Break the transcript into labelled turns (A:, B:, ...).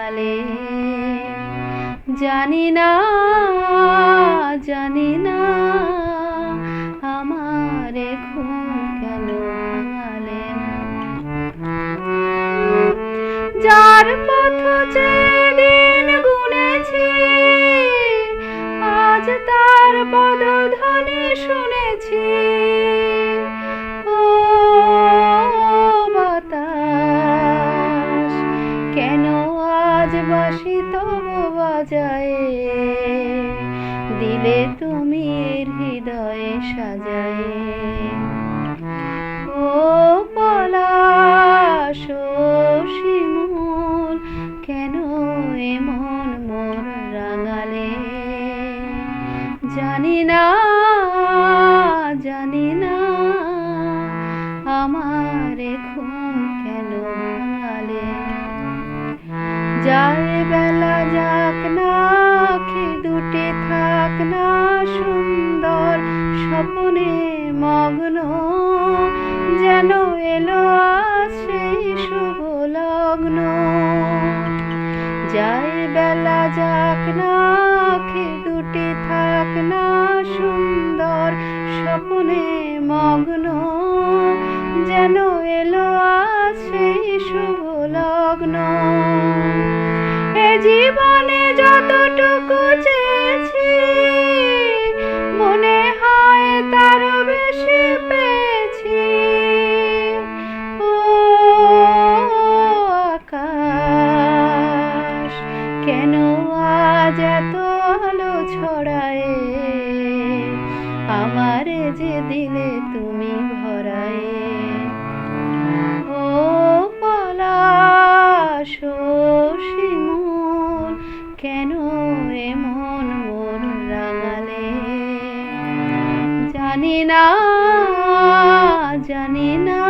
A: রাঙালে। জানি না জানি না আমার ঘুম কেন ভাঙালে না। যার পথ যেদিন গুনেছি আজ তার পদধ্বনি শুনেছি। ও বাতাস কেন আজ বাঁশি তবু বাজায়, দিলে তুমি হৃদয়ে সাজায়। ও পলাশ শিমুল কেন এমন মোর রাঙালে। জানি না জানি না আমার ঘুম কেন ভাঙালে। যায় বেলা যাক না আঁখি দুটি থাক না সুন্দর স্বপ্নে মগ্ন, যেন এলো আজ সেই শুভ লগ্ন। যায় বেলা যাক না আঁখি দুটি থাক না সুন্দর স্বপ্নে মগ্ন, যেন এলো আজ সেই শুভ লগ্ন। এ জীবনে যতটুকু চেয়েছি মনে হয় তার বেশি পেয়েছি। ও আকাশ কেন আজ এত আলো ছড়ায়, আমারে যে দিলে তুমি ভরায়। ও পলাশ শিমুল কেন এমন মোর রাঙালে। জানি না জানি না